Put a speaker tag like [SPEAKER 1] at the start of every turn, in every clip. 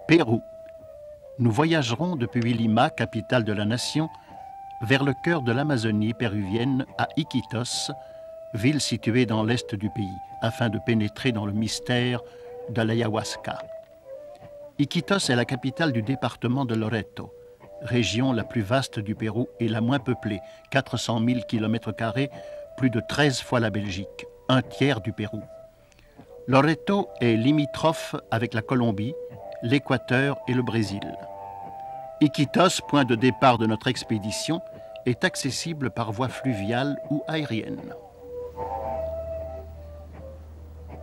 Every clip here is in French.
[SPEAKER 1] Pérou. Nous voyagerons depuis Lima, capitale de la nation, vers le cœur de l'Amazonie péruvienne, à Iquitos, ville située dans l'est du pays, afin de pénétrer dans le mystère de l'ayahuasca. Iquitos est la capitale du département de Loreto, région la plus vaste du Pérou et la moins peuplée, 400 000 km², plus de 13 fois la Belgique, un tiers du Pérou. Loreto est limitrophe avec la Colombie, l'Équateur et le Brésil. Iquitos, point de départ de notre expédition, est accessible par voie fluviale ou aérienne.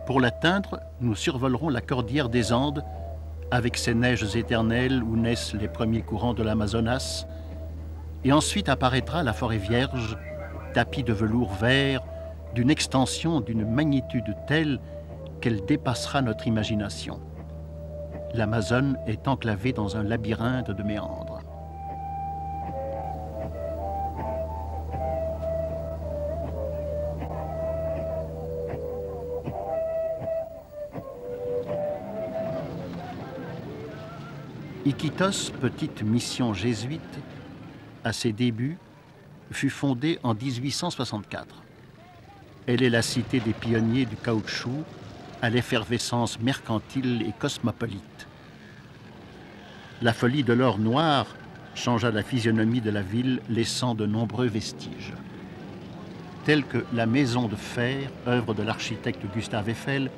[SPEAKER 1] Pour l'atteindre, nous survolerons la cordillère des Andes, avec ses neiges éternelles où naissent les premiers courants de l'Amazonas, et ensuite apparaîtra la forêt vierge, tapis de velours vert, d'une extension d'une magnitude telle qu'elle dépassera notre imagination. L'Amazone est enclavée dans un labyrinthe de méandres. Iquitos, petite mission jésuite, à ses débuts, fut fondée en 1864. Elle est la cité des pionniers du caoutchouc, à l'effervescence mercantile et cosmopolite. La folie de l'or noir changea la physionomie de la ville, laissant de nombreux vestiges. Telle que la maison de fer, œuvre de l'architecte Gustave Eiffel,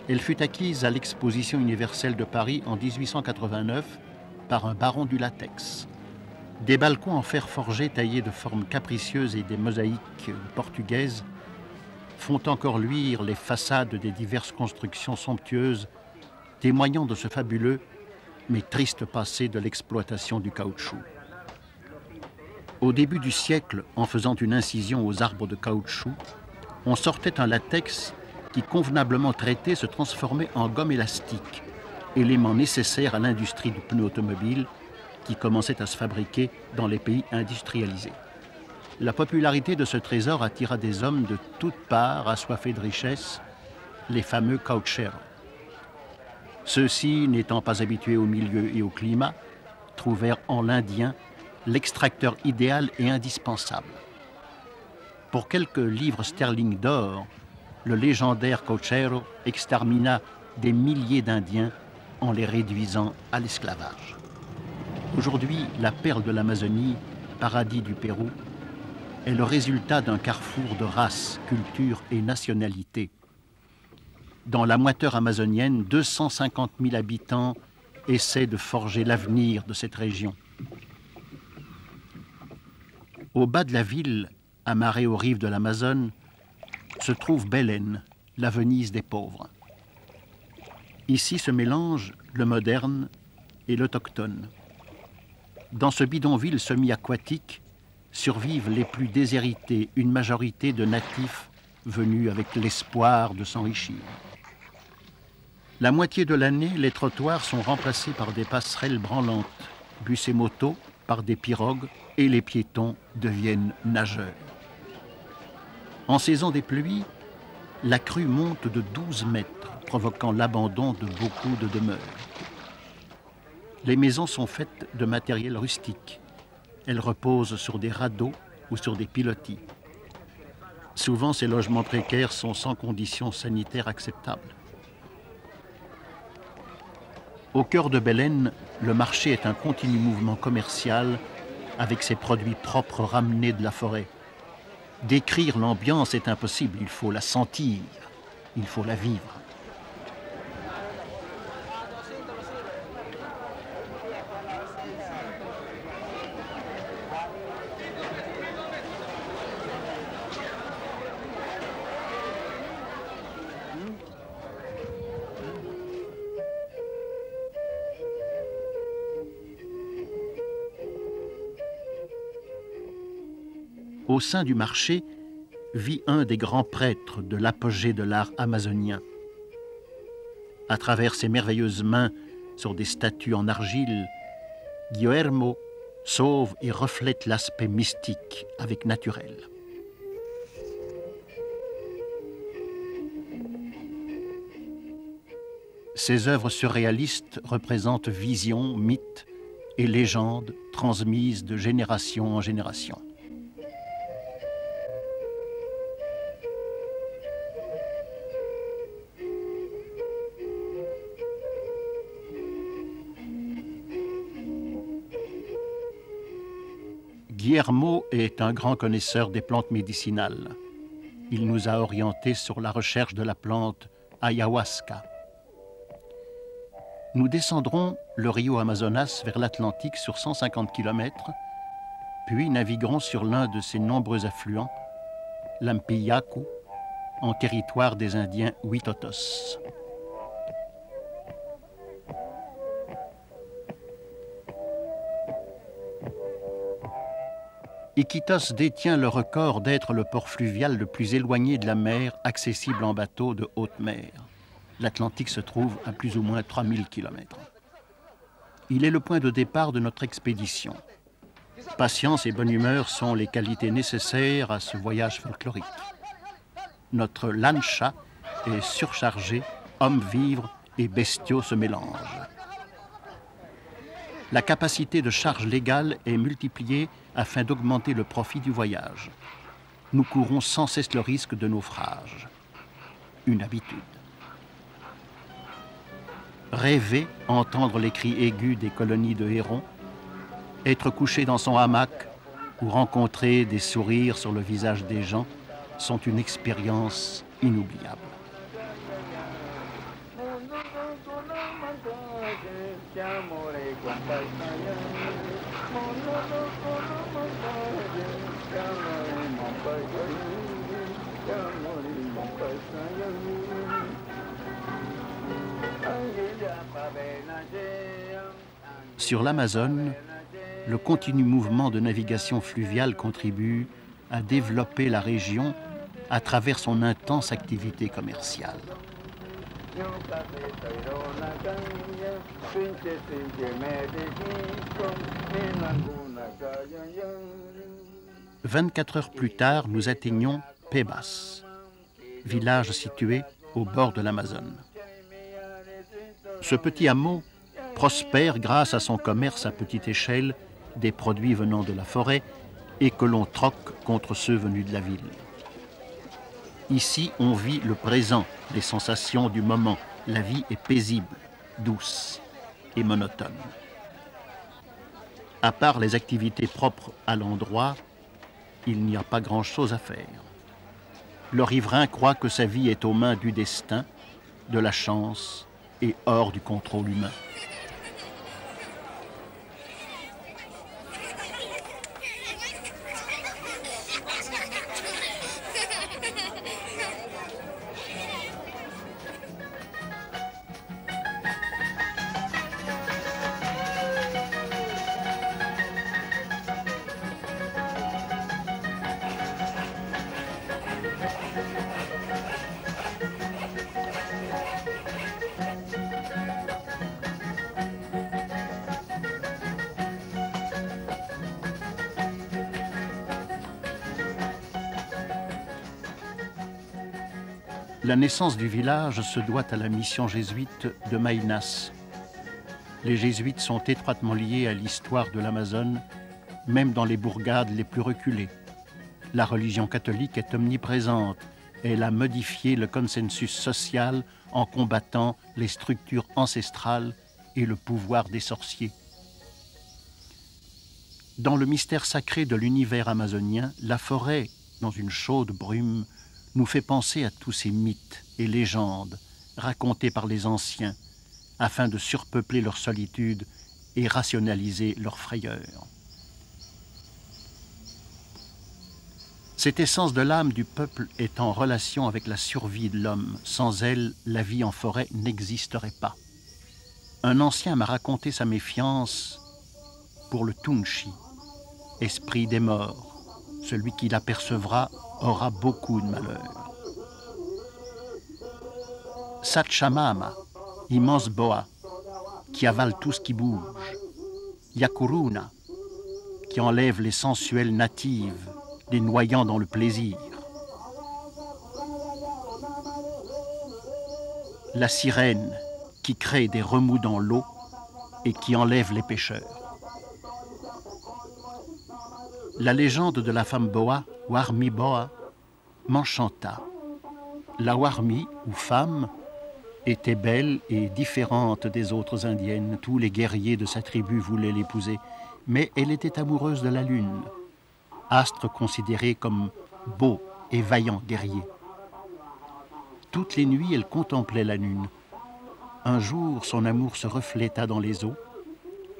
[SPEAKER 1] elle fut acquise à l'Exposition universelle de Paris en 1889 par un baron du latex. Des balcons en fer forgé taillés de formes capricieuses et des mosaïques portugaises font encore luire les façades des diverses constructions somptueuses, témoignant de ce fabuleux mais triste passé de l'exploitation du caoutchouc. Au début du siècle, en faisant une incision aux arbres de caoutchouc, on sortait un latex qui, convenablement traité, se transformait en gomme élastique, élément nécessaire à l'industrie du pneu automobile qui commençait à se fabriquer dans les pays industrialisés. La popularité de ce trésor attira des hommes de toutes parts assoiffés de richesse, les fameux caoutchoueros. Ceux-ci, n'étant pas habitués au milieu et au climat, trouvèrent en l'Indien l'extracteur idéal et indispensable. Pour quelques livres sterling d'or, le légendaire caoutchouero extermina des milliers d'Indiens en les réduisant à l'esclavage. Aujourd'hui, la perle de l'Amazonie, paradis du Pérou, est le résultat d'un carrefour de races, cultures et nationalités. Dans la moiteur amazonienne, 250 000 habitants essaient de forger l'avenir de cette région. Au bas de la ville, amarrée aux rives de l'Amazone, se trouve Belém, la Venise des pauvres. Ici se mélangent le moderne et l'autochtone. Dans ce bidonville semi-aquatique survivent les plus déshérités, une majorité de natifs venus avec l'espoir de s'enrichir. La moitié de l'année, les trottoirs sont remplacés par des passerelles branlantes, bus et motos par des pirogues et les piétons deviennent nageurs. En saison des pluies, la crue monte de 12 mètres, provoquant l'abandon de beaucoup de demeures. Les maisons sont faites de matériel rustique. Elles reposent sur des radeaux ou sur des pilotis. Souvent, ces logements précaires sont sans conditions sanitaires acceptables. Au cœur de Belém, le marché est un continu mouvement commercial avec ses produits propres ramenés de la forêt. Décrire l'ambiance est impossible, il faut la sentir, il faut la vivre. Au sein du marché vit un des grands prêtres de l'apogée de l'art amazonien. À travers ses merveilleuses mains sur des statues en argile, Guillermo sauve et reflète l'aspect mystique avec naturel. Ses œuvres surréalistes représentent visions, mythes et légendes transmises de génération en génération. Guillermo est un grand connaisseur des plantes médicinales. Il nous a orientés sur la recherche de la plante ayahuasca. Nous descendrons le Rio Amazonas vers l'Atlantique sur 150 km, puis naviguerons sur l'un de ses nombreux affluents, l'Ampillacu, en territoire des Indiens Huitotos. Iquitos détient le record d'être le port fluvial le plus éloigné de la mer, accessible en bateau de haute mer. L'Atlantique se trouve à plus ou moins 3000 km. Il est le point de départ de notre expédition. Patience et bonne humeur sont les qualités nécessaires à ce voyage folklorique. Notre lancha est surchargée, hommes-vivres et bestiaux se mélangent. La capacité de charge légale est multipliée afin d'augmenter le profit du voyage. Nous courons sans cesse le risque de naufrage. Une habitude. Rêver, entendre les cris aigus des colonies de hérons, être couché dans son hamac ou rencontrer des sourires sur le visage des gens sont une expérience inoubliable. Sur l'Amazone, le continu mouvement de navigation fluviale contribue à développer la région à travers son intense activité commerciale. 24 heures plus tard, nous atteignons Pebas, village situé au bord de l'Amazone. Ce petit hameau prospère grâce à son commerce à petite échelle des produits venant de la forêt et que l'on troque contre ceux venus de la ville. Ici, on vit le présent, les sensations du moment. La vie est paisible, douce et monotone. À part les activités propres à l'endroit, il n'y a pas grand-chose à faire. Le riverain croit que sa vie est aux mains du destin, de la chance et hors du contrôle humain. La naissance du village se doit à la mission jésuite de Maynas. Les jésuites sont étroitement liés à l'histoire de l'Amazone, même dans les bourgades les plus reculées. La religion catholique est omniprésente. Elle a modifié le consensus social en combattant les structures ancestrales et le pouvoir des sorciers. Dans le mystère sacré de l'univers amazonien, la forêt, dans une chaude brume, nous fait penser à tous ces mythes et légendes racontés par les anciens afin de surpeupler leur solitude et rationaliser leur frayeur. Cette essence de l'âme du peuple est en relation avec la survie de l'homme. Sans elle, la vie en forêt n'existerait pas. Un ancien m'a raconté sa méfiance pour le Tunchi, esprit des morts. Celui qui l'apercevra aura beaucoup de malheur. Satchamama, immense boa, qui avale tout ce qui bouge. Yakuruna, qui enlève les sensuelles natives, les noyant dans le plaisir. La sirène, qui crée des remous dans l'eau et qui enlève les pêcheurs. La légende de la femme boa, Warmi Boa, m'enchanta. La Warmi, ou femme, était belle et différente des autres indiennes. Tous les guerriers de sa tribu voulaient l'épouser, mais elle était amoureuse de la lune, astre considéré comme beau et vaillant guerrier. Toutes les nuits, elle contemplait la lune. Un jour, son amour se refléta dans les eaux,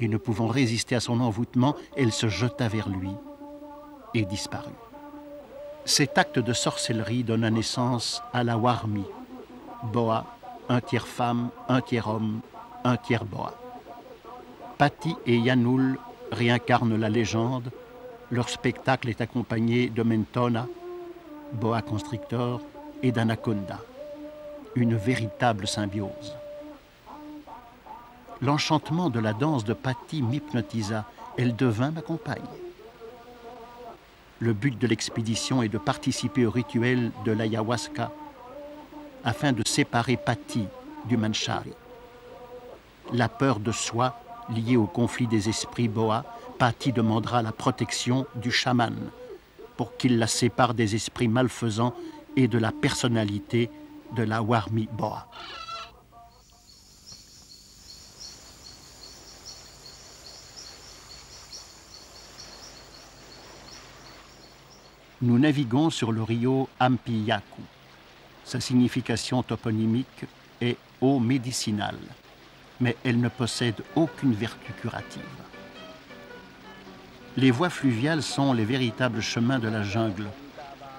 [SPEAKER 1] et ne pouvant résister à son envoûtement, elle se jeta vers lui et disparut. Cet acte de sorcellerie donna naissance à la Warmi, Boa, un tiers femme, un tiers homme, un tiers boa. Patti et Yanoul réincarnent la légende. Leur spectacle est accompagné de Mentona, boa constrictor, et d'anaconda. Une véritable symbiose. L'enchantement de la danse de Patti m'hypnotisa. Elle devint ma compagne. Le but de l'expédition est de participer au rituel de l'ayahuasca afin de séparer Patti du Manchari. La peur de soi, liée au conflit des esprits boa, Patti demandera la protection du chaman pour qu'il la sépare des esprits malfaisants et de la personnalité de la Warmi Boa. Nous naviguons sur le rio Ampiyaku. Sa signification toponymique est « eau médicinale », mais elle ne possède aucune vertu curative. Les voies fluviales sont les véritables chemins de la jungle.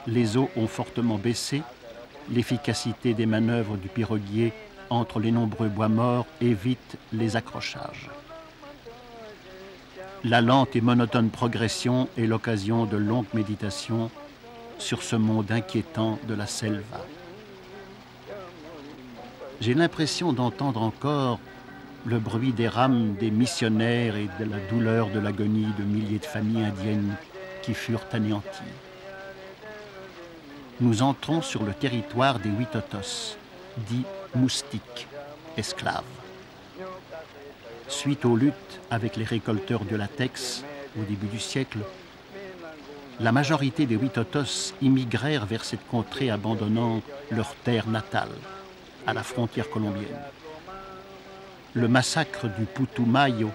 [SPEAKER 1] Les eaux ont fortement baissé, l'efficacité des manœuvres du piroguier entre les nombreux bois morts évite les accrochages. La lente et monotone progression est l'occasion de longues méditations sur ce monde inquiétant de la selva. J'ai l'impression d'entendre encore le bruit des rames des missionnaires et de la douleur de l'agonie de milliers de familles indiennes qui furent anéanties. Nous entrons sur le territoire des Witotos, dits moustiques, esclaves. Suite aux luttes avec les récolteurs de latex au début du siècle, la majorité des Witotos immigrèrent vers cette contrée abandonnant leur terre natale, à la frontière colombienne. Le massacre du Putumayo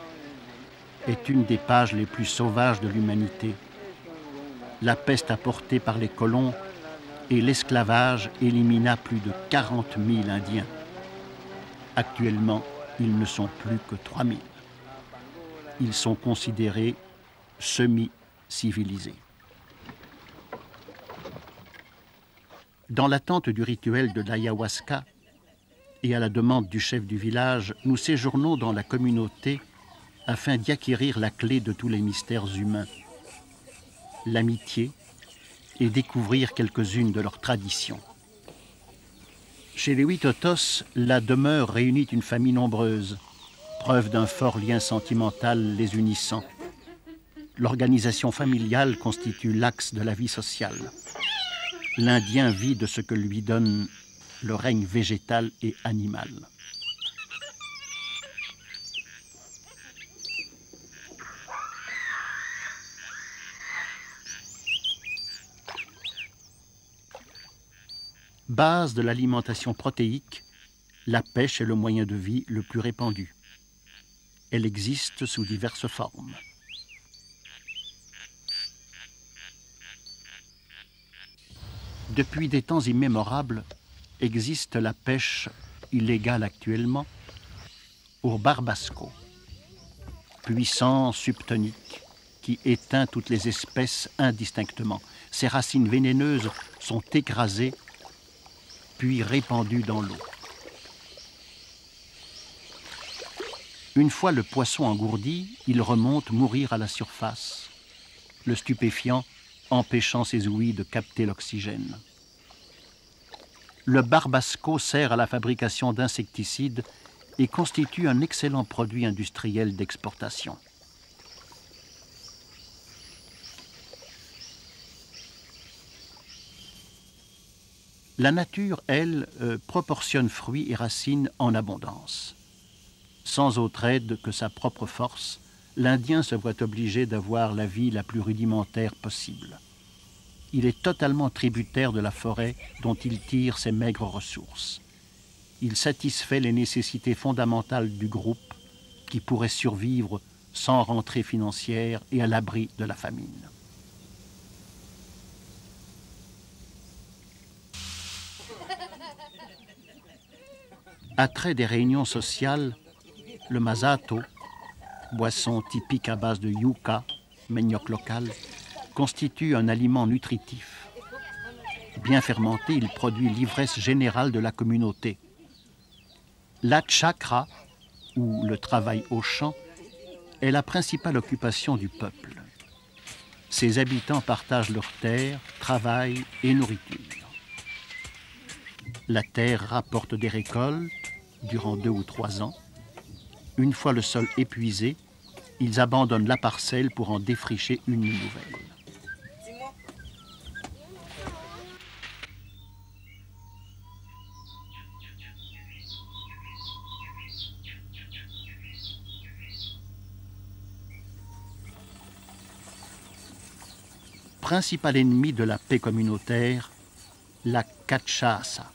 [SPEAKER 1] est une des pages les plus sauvages de l'humanité. La peste apportée par les colons et l'esclavage élimina plus de 40 000 Indiens. Actuellement, ils ne sont plus que 3 000. Ils sont considérés semi-civilisés. Dans l'attente du rituel de l'ayahuasca et à la demande du chef du village, nous séjournons dans la communauté afin d'y acquérir la clé de tous les mystères humains, l'amitié, et découvrir quelques-unes de leurs traditions. Chez les Witotos, la demeure réunit une famille nombreuse, preuve d'un fort lien sentimental les unissant. L'organisation familiale constitue l'axe de la vie sociale. L'Indien vit de ce que lui donne le règne végétal et animal. Base de l'alimentation protéique, la pêche est le moyen de vie le plus répandu. Elle existe sous diverses formes. Depuis des temps immémorables, existe la pêche illégale actuellement au barbasco, puissant subtonique qui éteint toutes les espèces indistinctement. Ses racines vénéneuses sont écrasées puis répandues dans l'eau. Une fois le poisson engourdi, il remonte mourir à la surface, le stupéfiant empêchant ses ouïes de capter l'oxygène. Le barbasco sert à la fabrication d'insecticides et constitue un excellent produit industriel d'exportation. La nature, elle, proportionne fruits et racines en abondance. Sans autre aide que sa propre force, l'Indien se voit obligé d'avoir la vie la plus rudimentaire possible. Il est totalement tributaire de la forêt dont il tire ses maigres ressources. Il satisfait les nécessités fondamentales du groupe qui pourrait survivre sans rentrée financière et à l'abri de la famine. Attrait des réunions sociales, le masato, boisson typique à base de yucca, manioc local, constitue un aliment nutritif. Bien fermenté, il produit l'ivresse générale de la communauté. La chakra, ou le travail au champ, est la principale occupation du peuple. Ses habitants partagent leurs terres, travail et nourriture. La terre rapporte des récoltes durant 2 ou 3 ans. Une fois le sol épuisé, ils abandonnent la parcelle pour en défricher une nouvelle. Principal ennemi de la paix communautaire, la cachaça.